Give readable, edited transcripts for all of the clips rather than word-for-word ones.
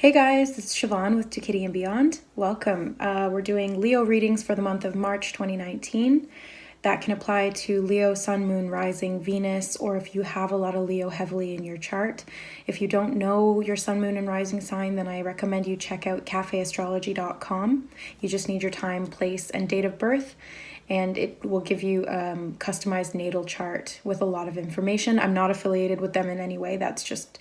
Hey guys, it's Siobhan with To Kitty and Beyond. Welcome. We're doing Leo readings for the month of March 2019. That can apply to Leo, Sun, Moon, Rising, Venus, or if you have a lot of Leo heavily in your chart. If you don't know your Sun, Moon, and Rising sign, then I recommend you check out cafeastrology.com. You just need your time, place, and date of birth, and it will give you a customized natal chart with a lot of information. I'm not affiliated with them in any way. That's just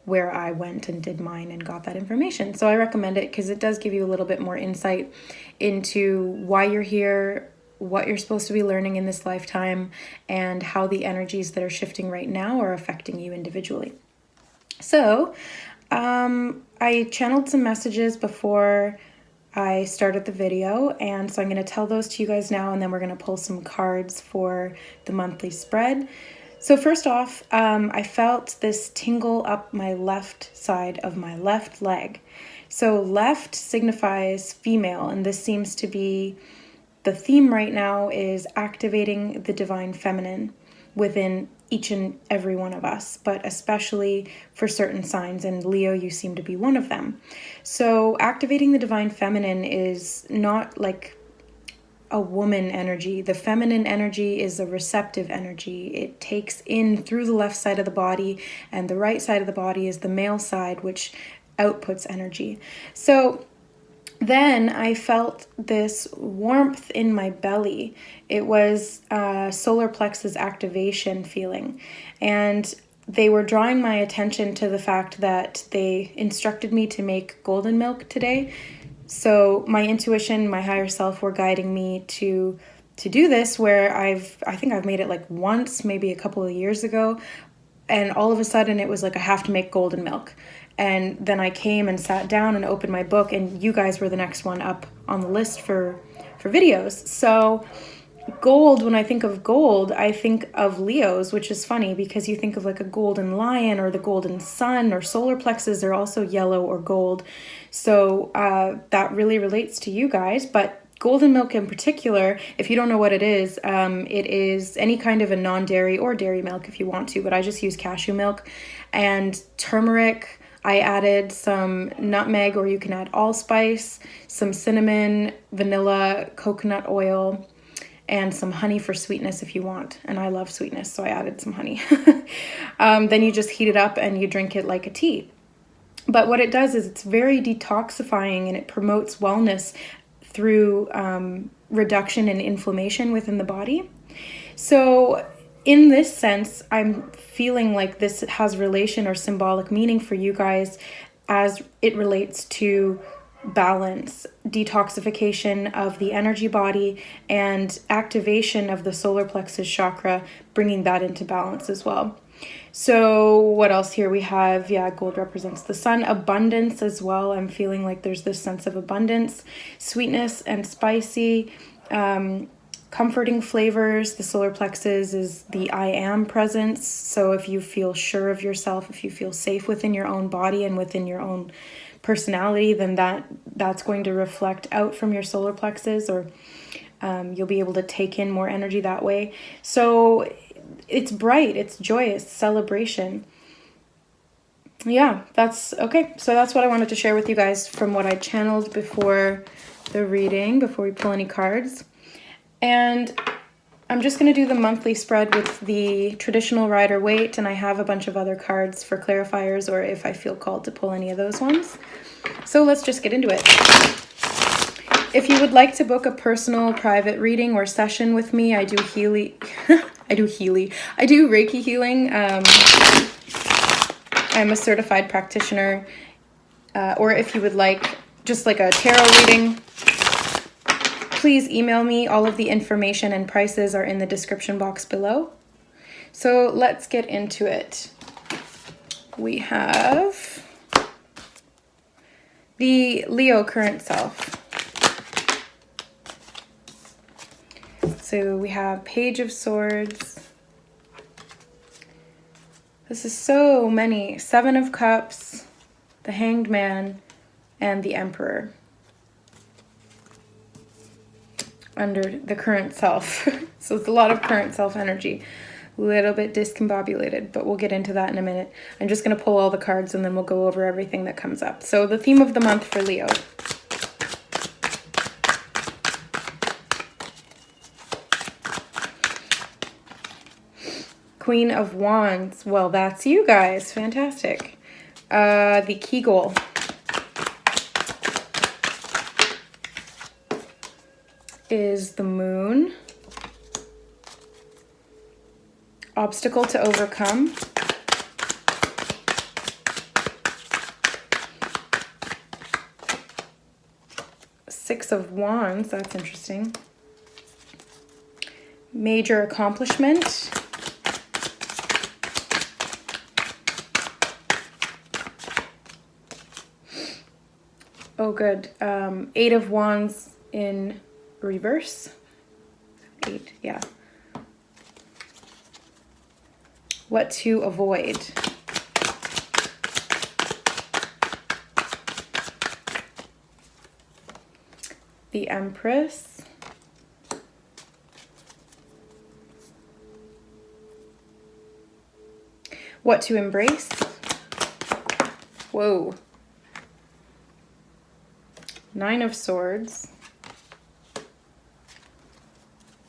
where I went and did mine and got that information. So I recommend it because it does give you a little bit more insight into why you're here, what you're supposed to be learning in this lifetime, and how the energies that are shifting right now are affecting you individually. So I channeled some messages before I started the video, and so I'm going to tell those to you guys now, and then we're going to pull some cards for the monthly spread. So first off, I felt this tingle up my left side of my left leg. So left signifies female, and this seems to be the theme right now, is activating the divine feminine within each and every one of us, but especially for certain signs, and Leo, you seem to be one of them. So activating the divine feminine is not like a woman energy. The feminine energy is a receptive energy. It takes in through the left side of the body, and the right side of the body is the male side, which outputs energy. So then I felt this warmth in my belly. It was solar plexus activation feeling, and they were drawing my attention to the fact that they instructed me to make golden milk today. So my intuition, my higher self were guiding me to do this, where I think I've made it like once, maybe a couple of years ago. And all of a sudden it was like, I have to make golden milk. And then I came and sat down and opened my book, and you guys were the next one up on the list for videos. So gold, when I think of gold, I think of Leos, which is funny because you think of like a golden lion or the golden sun, or solar plexus are also yellow or gold. So that really relates to you guys. But golden milk in particular, if you don't know what it is any kind of a non-dairy or dairy milk if you want to, but I just use cashew milk and turmeric. I added some nutmeg, or you can add allspice, some cinnamon, vanilla, coconut oil, and some honey for sweetness if you want. And I love sweetness, so I added some honey. Then you just heat it up and you drink it like a tea. But what it does is it's very detoxifying, and it promotes wellness through reduction in inflammation within the body. So in this sense, I'm feeling like this has relation or symbolic meaning for you guys as it relates to balance, detoxification of the energy body, and activation of the solar plexus chakra, bringing that into balance as well. So what else here we have? Yeah, gold represents the sun. Abundance as well. I'm feeling like there's this sense of abundance, sweetness and spicy, comforting flavors. The solar plexus is the I am presence. So if you feel sure of yourself, if you feel safe within your own body and within your own personality, then that's going to reflect out from your solar plexus, or you'll be able to take in more energy that way. So it's bright, it's joyous, celebration. Yeah, that's okay. So that's what I wanted to share with you guys from what I channeled before the reading, before we pull any cards. And I'm just going to do the monthly spread with the traditional Rider-Waite, and I have a bunch of other cards for clarifiers, or if I feel called to pull any of those ones. So let's just get into it. If you would like to book a personal private reading or session with me, I do I do Reiki healing. I'm a certified practitioner. Or if you would like just like a tarot reading, please email me. All of the information and prices are in the description box below. So let's get into it. We have the Leo current self. So we have Page of Swords. This is so many. 7 of Cups, the Hanged Man, and the Emperor under the current self. So it's a lot of current self energy. a little bit discombobulated, but we'll get into that in a minute. I'm just going to pull all the cards and then we'll go over everything that comes up. So the theme of the month for Leo. Queen of Wands. Well, that's you guys. Fantastic. The key goal. Is the Moon. Obstacle to overcome. Six of Wands, that's interesting. Major accomplishment. Oh, good. Eight of Wands in reverse. 8, yeah. What to avoid. The Empress. What to embrace. Whoa. 9 of Swords.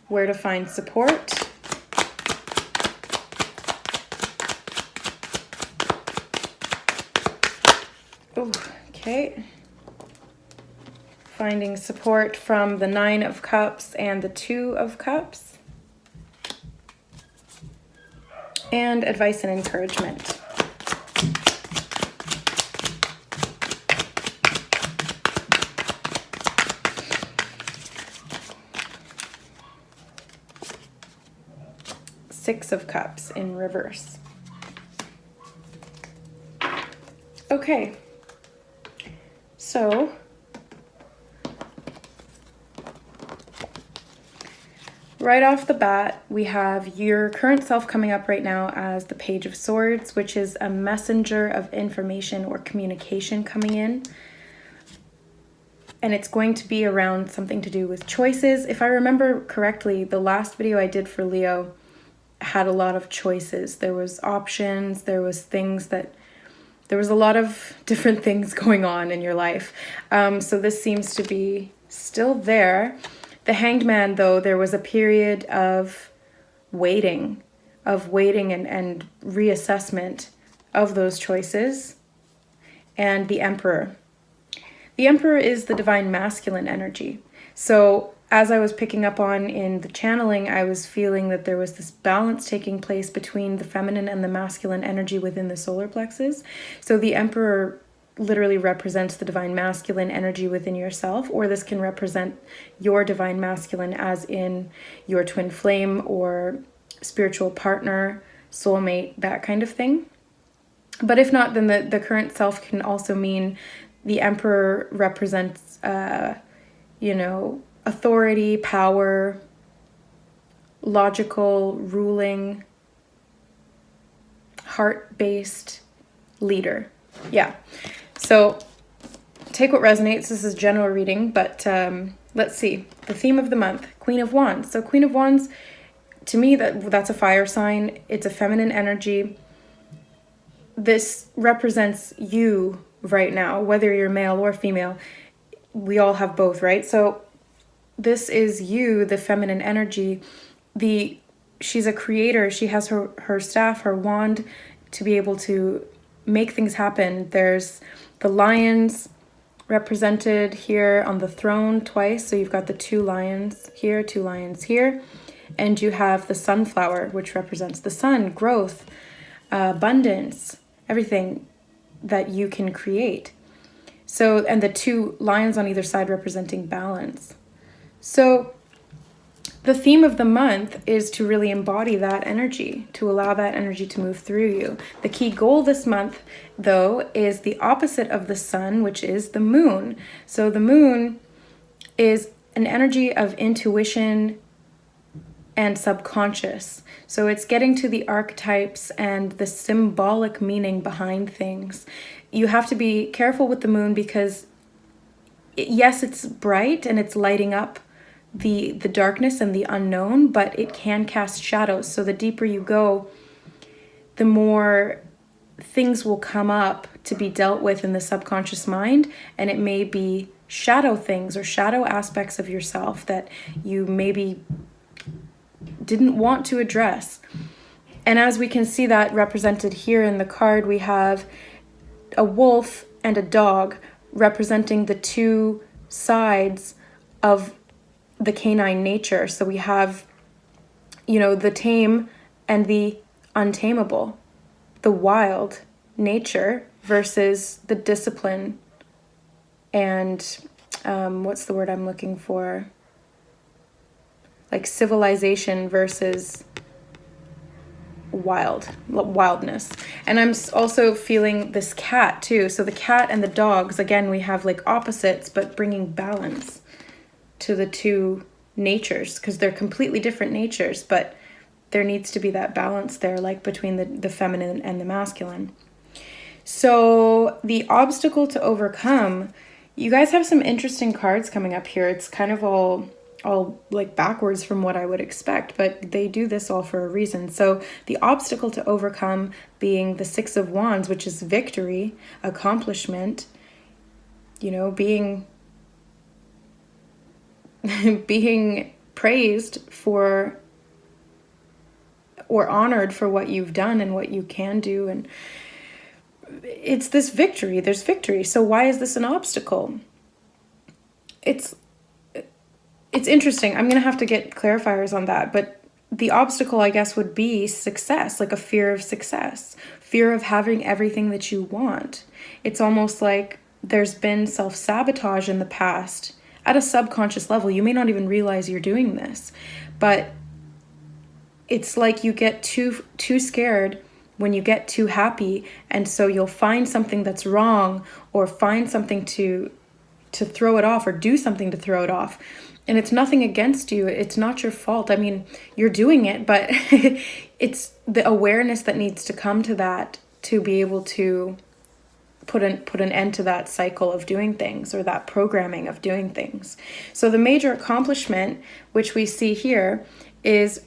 Where to find support. Oh, okay. Finding support from the 9 of Cups and the 2 of Cups. And advice and encouragement. Six of Cups in reverse. Okay. So, right off the bat, we have your current self coming up right now as the Page of Swords, which is a messenger of information or communication coming in. And it's going to be around something to do with choices. If I remember correctly, the last video I did for Leo had a lot of choices. There was options, there was a lot of different things going on in your life. So this seems to be still there. The Hanged Man, though, there was a period of waiting and reassessment of those choices. And the Emperor. The Emperor is the divine masculine energy. So as I was picking up on in the channeling, I was feeling that there was this balance taking place between the feminine and the masculine energy within the solar plexus. So the Emperor literally represents the divine masculine energy within yourself, or this can represent your divine masculine as in your twin flame or spiritual partner, soulmate, that kind of thing. But if not, then the current self can also mean the Emperor represents, authority, power, logical, ruling, heart-based leader. Yeah. So take what resonates. This is general reading, but let's see. The theme of the month, Queen of Wands. So Queen of Wands, to me, that's a fire sign. It's a feminine energy. This represents you right now, whether you're male or female. We all have both, right? So this is you, the feminine energy. She's a creator. She has her staff, her wand to be able to make things happen. There's the lions represented here on the throne twice. So you've got the 2 lions here, 2 lions here. And you have the sunflower, which represents the sun, growth, abundance, everything that you can create. So, and the 2 lions on either side representing balance. So the theme of the month is to really embody that energy, to allow that energy to move through you. The key goal this month, though, is the opposite of the sun, which is the moon. So the moon is an energy of intuition and subconscious. So it's getting to the archetypes and the symbolic meaning behind things. You have to be careful with the moon because, yes, it's bright and it's lighting up the darkness and the unknown, but it can cast shadows. So the deeper you go, the more things will come up to be dealt with in the subconscious mind, and it may be shadow things or shadow aspects of yourself that you maybe didn't want to address. And as we can see that represented here in the card, we have a wolf and a dog representing the two sides of the canine nature. So we have, the tame and the untamable, the wild nature versus the discipline and what's the word I'm looking for? Like civilization versus wildness. And I'm also feeling this cat too. So the cat and the dogs, again, we have like opposites, but bringing balance to the two natures, because they're completely different natures, but there needs to be that balance there, like between the feminine and the masculine. So the obstacle to overcome, you guys have some interesting cards coming up here. It's kind of all like backwards from what I would expect, but they do this all for a reason. So the obstacle to overcome being the Six of Wands, which is victory, accomplishment, being praised for or honored for what you've done and what you can do. And it's this victory. There's victory. So why is this an obstacle? It's interesting. I'm going to have to get clarifiers on that. But the obstacle, I guess, would be success, like a fear of success, fear of having everything that you want. It's almost like there's been self-sabotage in the past at a subconscious level. You may not even realize you're doing this, but it's like you get too scared when you get too happy, and so you'll find something that's wrong or find something to throw it off or do something to throw it off. And it's nothing against you. It's not your fault. I mean, you're doing it, but it's the awareness that needs to come to that to be able to put an end to that cycle of doing things, or that programming of doing things. So the major accomplishment, which we see here, is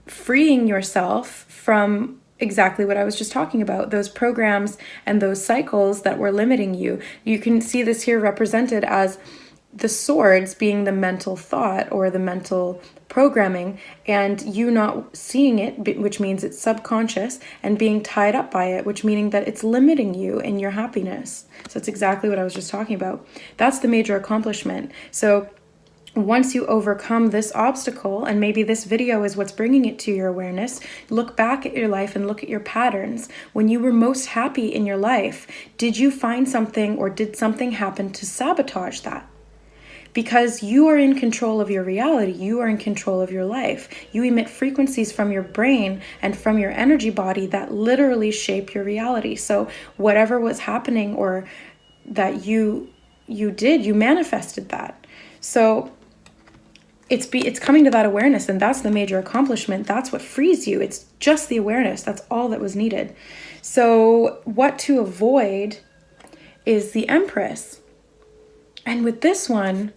freeing yourself from exactly what I was just talking about, those programs and those cycles that were limiting you. You can see this here represented as the swords being the mental thought or the mental programming, and you not seeing it, which means it's subconscious, and being tied up by it, which meaning that it's limiting you in your happiness. So it's exactly what I was just talking about. That's the major accomplishment. So once you overcome this obstacle, and maybe this video is what's bringing it to your awareness, look back at your life and look at your patterns. When you were most happy in your life, did you find something or did something happen to sabotage that? Because you are in control of your reality. You are in control of your life. You emit frequencies from your brain and from your energy body that literally shape your reality. So whatever was happening or that you did, you manifested that. So it's coming to that awareness, and that's the major accomplishment. That's what frees you. It's just the awareness. That's all that was needed. So what to avoid is the Empress. And with this one,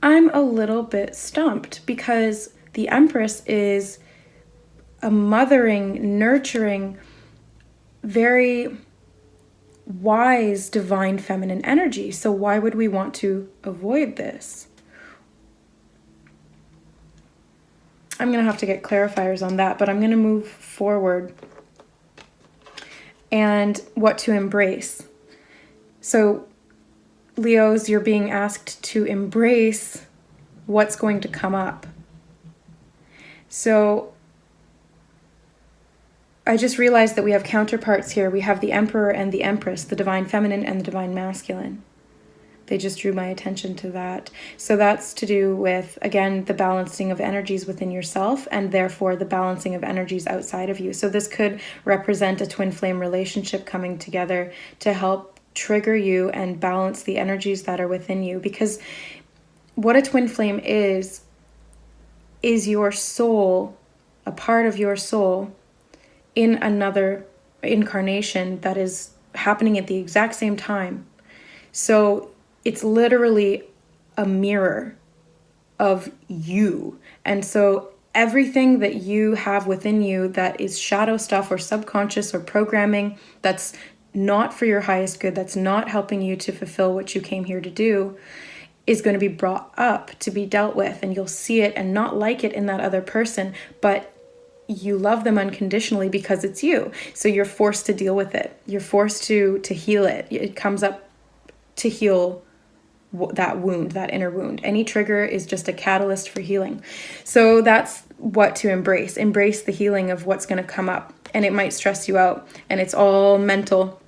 I'm a little bit stumped, because the Empress is a mothering, nurturing, very wise, divine feminine energy. So why would we want to avoid this? I'm going to have to get clarifiers on that, but I'm going to move forward. And what to embrace. So Leos, you're being asked to embrace what's going to come up. So I just realized that we have counterparts here. We have the Emperor and the Empress, the divine feminine and the divine masculine. They just drew my attention to that. So that's to do with, again, the balancing of energies within yourself, and therefore the balancing of energies outside of you. So this could represent a twin flame relationship coming together to help trigger you and balance the energies that are within you. Because what a twin flame is your soul, a part of your soul in another incarnation that is happening at the exact same time. So it's literally a mirror of you. And so everything that you have within you that is shadow stuff or subconscious or programming that's not for your highest good, that's not helping you to fulfill what you came here to do, is going to be brought up to be dealt with. And you'll see it and not like it in that other person, but you love them unconditionally because it's you. So you're forced to deal with it. You're forced to heal it. It comes up to heal that wound, that inner wound. Any trigger is just a catalyst for healing. So that's what to embrace. Embrace the healing of what's going to come up. And it might stress you out, and it's all mental,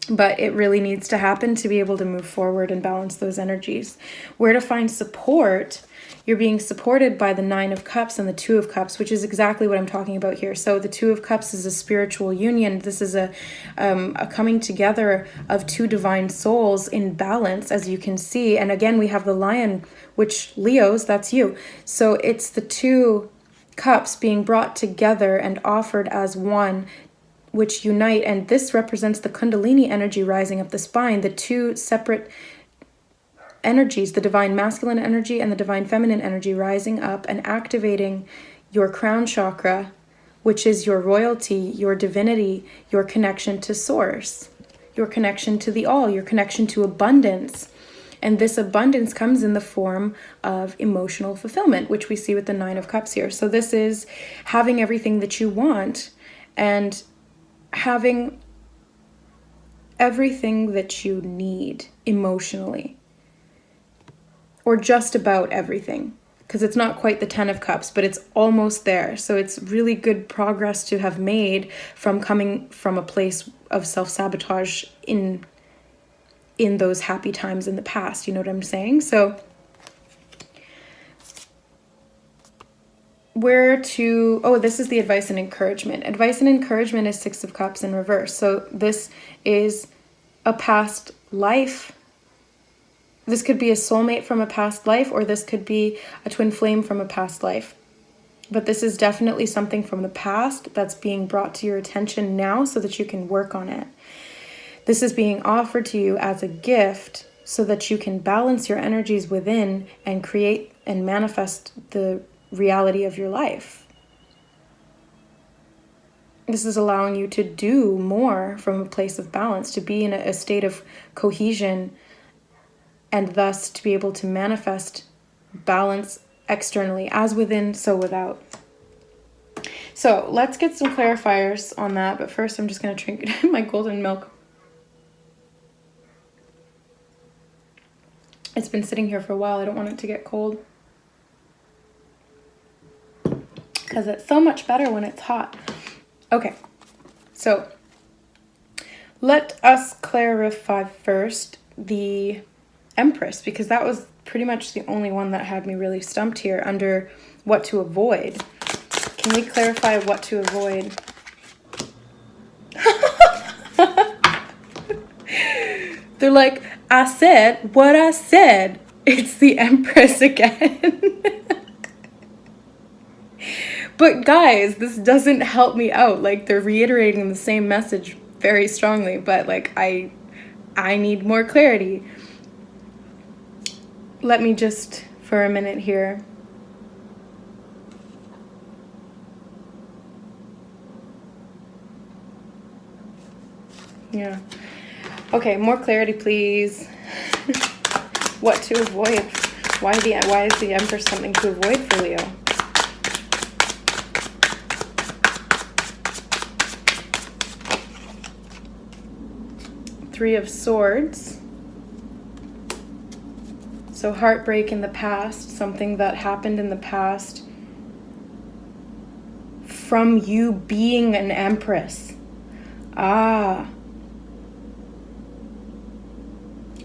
but it really needs to happen to be able to move forward and balance those energies. Where to find support? You're being supported by the 9 of Cups and the 2 of Cups, which is exactly what I'm talking about here. So the 2 of Cups is a spiritual union. This is a coming together of 2 divine souls in balance, as you can see. And again, we have the Lion, which Leos, that's you. So it's the 2 cups being brought together and offered as one, which unite. And this represents the Kundalini energy rising up the spine, the 2 separate energies, the divine masculine energy and the divine feminine energy rising up and activating your crown chakra, which is your royalty, your divinity, your connection to source, your connection to the all, your connection to abundance. And this abundance comes in the form of emotional fulfillment, which we see with the 9 of Cups here. So this is having everything that you want and having everything that you need emotionally, or just about everything, because it's not quite the 10 of Cups, but it's almost there. So it's really good progress to have made from coming from a place of self-sabotage in those happy times in the past. You know what I'm saying? So this is the advice and encouragement. Advice and encouragement is 6 of Cups in reverse. So this is a past life. This could be a soulmate from a past life, or this could be a twin flame from a past life. But this is definitely something from the past that's being brought to your attention now so that you can work on it. This is being offered to you as a gift so that you can balance your energies within and create and manifest the reality of your life. This is allowing you to do more from a place of balance, to be in a state of cohesion, and thus to be able to manifest balance externally, as within, so without. So let's get some clarifiers on that. But first, I'm just going to drink my golden milk. It's been sitting here for a while. I don't want it to get cold, because it's so much better when it's hot. Okay, so let us clarify first the Empress, because that was pretty much the only one that had me really stumped here under what to avoid. Can we clarify what to avoid? They're like, I said what I said. It's the Empress again. But guys, this doesn't help me out. Like, they're reiterating the same message very strongly, but like I need more clarity. Let me just, for a minute here. Yeah. Okay, more clarity, please. What to avoid? Why is the Empress something to avoid for Leo? Three of Swords. So heartbreak in the past, something that happened in the past from you being an Empress. Ah.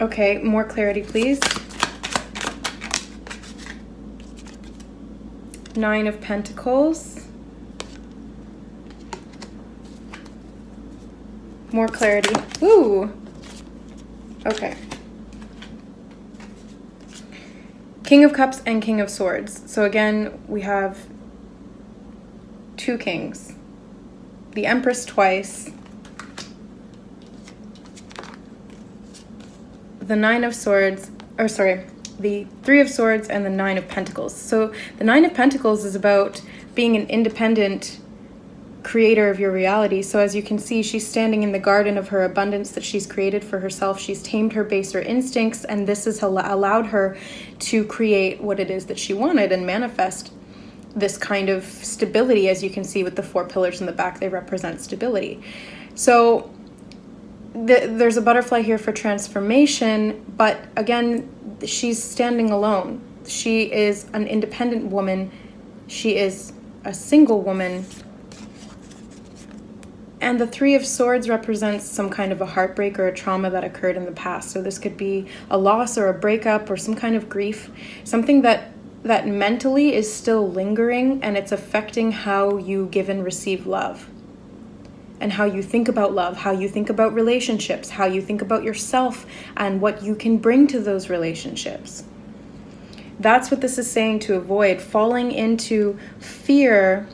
Okay, more clarity, please. 9 of Pentacles. More clarity. Ooh. Okay. King of Cups and King of Swords. So again, we have 2 kings. The Empress twice. The 9 of Swords, the Three of Swords and the Nine of Pentacles. So the Nine of Pentacles is about being an independent creator of your reality. So as you can see, she's standing in the garden of her abundance that she's created for herself. She's tamed her baser instincts, and this has allowed her to create what it is that she wanted and manifest this kind of stability. As you can see with the 4 pillars in the back, they represent stability. So there's a butterfly here for transformation, but again, she's standing alone. She is an independent woman. She is a single woman. And the Three of Swords represents some kind of a heartbreak or a trauma that occurred in the past. So this could be a loss or a breakup or some kind of grief, something that mentally is still lingering, and it's affecting how you give and receive love, and how you think about love, how you think about relationships, how you think about yourself, and what you can bring to those relationships. That's what this is saying to avoid, falling into fear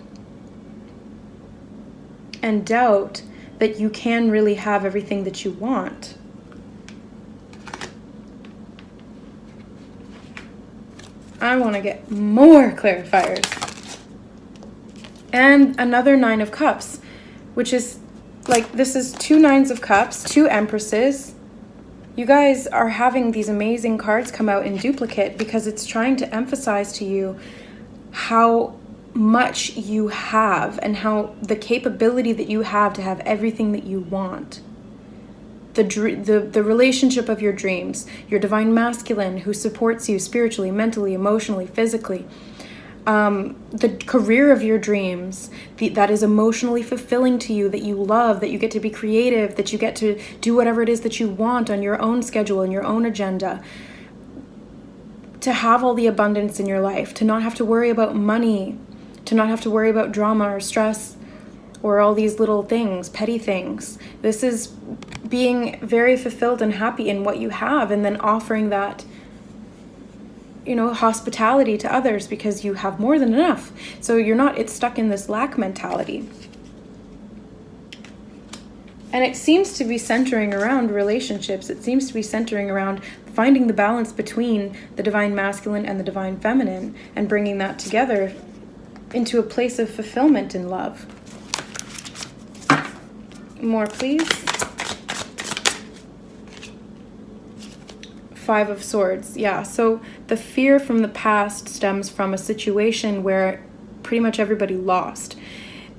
and doubt that you can really have everything that you want. I want to get more clarifiers. And another Nine of Cups, which is like, this is 2 Nines of Cups, 2 Empresses. You guys are having these amazing cards come out in duplicate because it's trying to emphasize to you how much you have and how the capability that you have to have everything that you want. The relationship of your dreams, your divine masculine who supports you spiritually, mentally, emotionally, physically. The career of your dreams, that is emotionally fulfilling to you, that you love, that you get to be creative, that you get to do whatever it is that you want on your own schedule and your own agenda. To have all the abundance in your life, to not have to worry about money, to not have to worry about drama or stress or all these little things, petty things. This is being very fulfilled and happy in what you have, and then offering that, hospitality to others because you have more than enough. So it's stuck in this lack mentality. And it seems to be centering around relationships. It seems to be centering around finding the balance between the divine masculine and the divine feminine and bringing that together into a place of fulfillment in love. More, please. 5 of Swords. Yeah, so the fear from the past stems from a situation where pretty much everybody lost.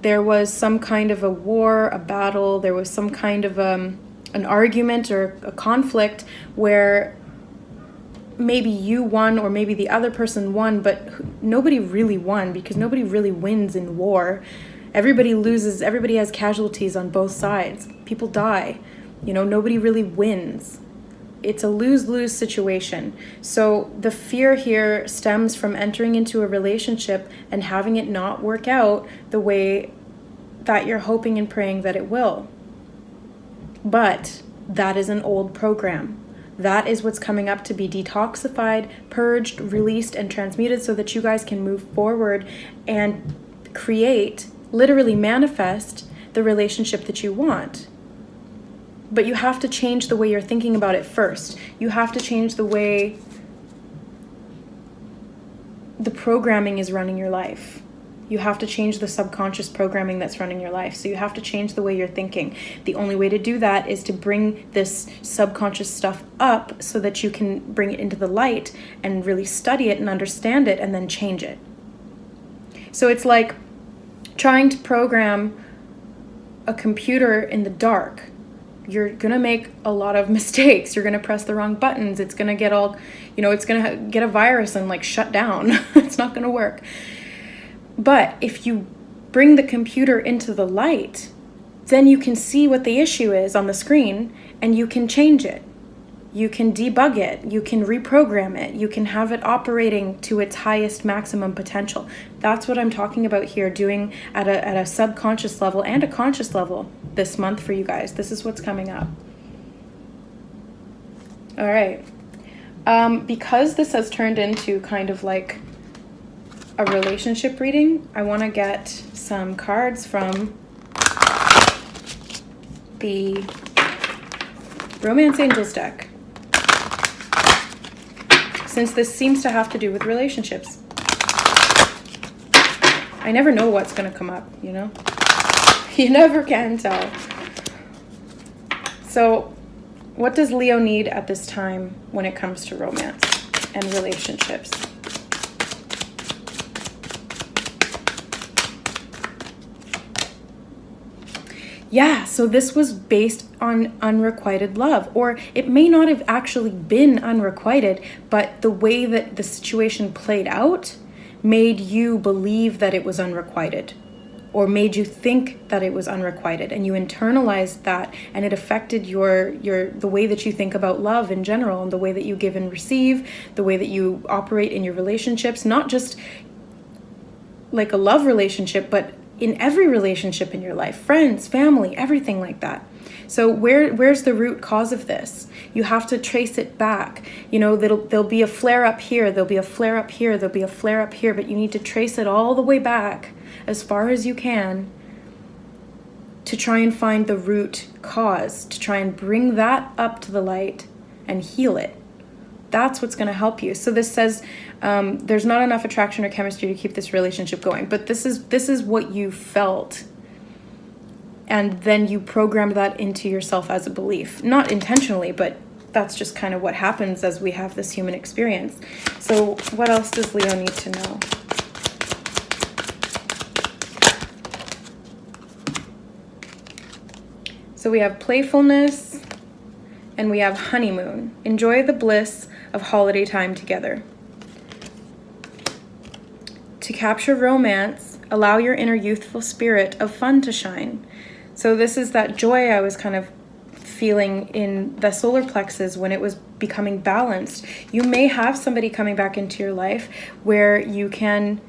There was some kind of a war, a battle, there was some kind of an argument or a conflict where maybe you won or maybe the other person won, but nobody really won because nobody really wins in war. Everybody loses, everybody has casualties on both sides. People die. Nobody really wins. It's a lose-lose situation. So the fear here stems from entering into a relationship and having it not work out the way that you're hoping and praying that it will. But that is an old program. That is what's coming up to be detoxified, purged, released, and transmuted so that you guys can move forward and create, literally manifest the relationship that you want. But you have to change the way you're thinking about it first. You have to change the way the programming is running your life. You have to change the subconscious programming that's running your life. So you have to change the way you're thinking. The only way to do that is to bring this subconscious stuff up so that you can bring it into the light and really study it and understand it and then change it. So it's like trying to program a computer in the dark. You're going to make a lot of mistakes. You're going to press the wrong buttons. It's going to get it's going to get a virus and shut down. It's not going to work. But if you bring the computer into the light, then you can see what the issue is on the screen and you can change it. You can debug it. You can reprogram it. You can have it operating to its highest maximum potential. That's what I'm talking about here, doing at a subconscious level and a conscious level this month for you guys. This is what's coming up. All right. Because this has turned into kind of like a relationship reading, I want to get some cards from the Romance Angels deck. since this seems to have to do with relationships. I never know what's going to come up, you know? You never can tell. So, what does Leo need at this time when it comes to romance and relationships? Yeah, so this was based on unrequited love, or it may not have actually been unrequited, but the way that the situation played out made you believe that it was unrequited, or made you think that it was unrequited, and you internalized that, and it affected the way that you think about love in general, and the way that you give and receive, the way that you operate in your relationships, not just like a love relationship, but in every relationship in your life, friends, family, everything like that. So where's the root cause of this? You have to trace it back. You know, there'll be a flare up here, there'll be a flare up here, there'll be a flare up here, but you need to trace it all the way back as far as you can to try and find the root cause, to try and bring that up to the light and heal it. That's what's going to help you. So this says there's not enough attraction or chemistry to keep this relationship going, but this is what you felt, and then you programmed that into yourself as a belief, not intentionally, but that's just kind of what happens as we have this human experience. So what else does Leo need to know? So we have playfulness and we have honeymoon. Enjoy the bliss of holiday time together. To capture romance, allow your inner youthful spirit of fun to shine. So this is that joy I was kind of feeling in the solar plexus when it was becoming balanced. You may have somebody coming back into your life where you can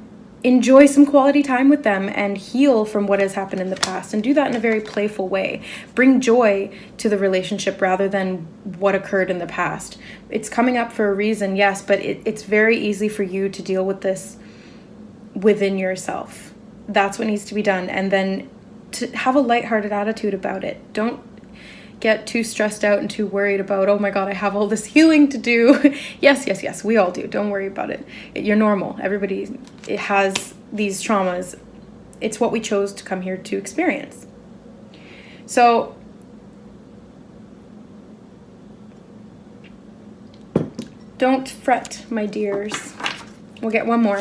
enjoy some quality time with them and heal from what has happened in the past, and do that in a very playful way. Bring joy to the relationship rather than what occurred in the past. It's coming up for a reason, yes, but it's very easy for you to deal with this within yourself. That's what needs to be done. And then to have a lighthearted attitude about it. Don't get too stressed out and too worried about, oh my God, I have all this healing to do. Yes, we all do. Don't worry about it. You're normal. Everybody has these traumas. It's what we chose to come here to experience. So don't fret, my dears. We'll get one more.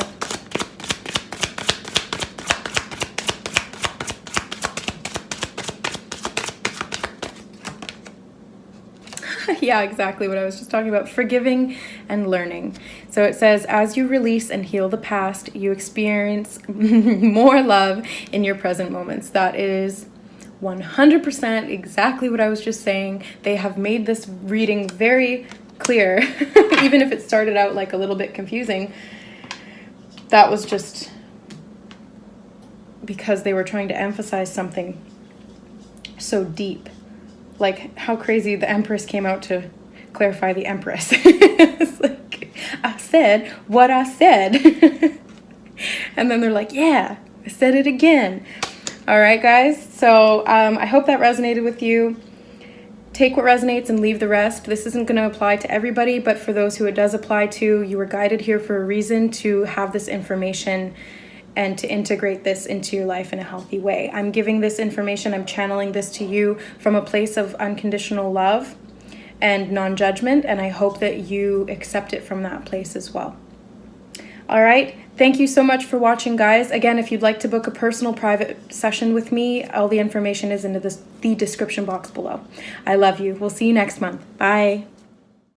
Yeah, exactly what I was just talking about. Forgiving and learning. So it says, as you release and heal the past, you experience more love in your present moments. That is 100% exactly what I was just saying. They have made this reading very clear, even if it started out like a little bit confusing. That was just because they were trying to emphasize something so deep. Like how crazy the Empress came out to clarify the Empress. It's like, I said what I said. And then they're like, yeah, I said it again. All right, guys. So I hope that resonated with you. Take what resonates and leave the rest. This isn't going to apply to everybody, but for those who it does apply to, you were guided here for a reason to have this information and to integrate this into your life in a healthy way. I'm giving this information, I'm channeling this to you from a place of unconditional love and non-judgment, and I hope that you accept it from that place as well. All right, thank you so much for watching, guys. Again, if you'd like to book a personal private session with me, all the information is in the description box below. I love you. We'll see you next month. Bye.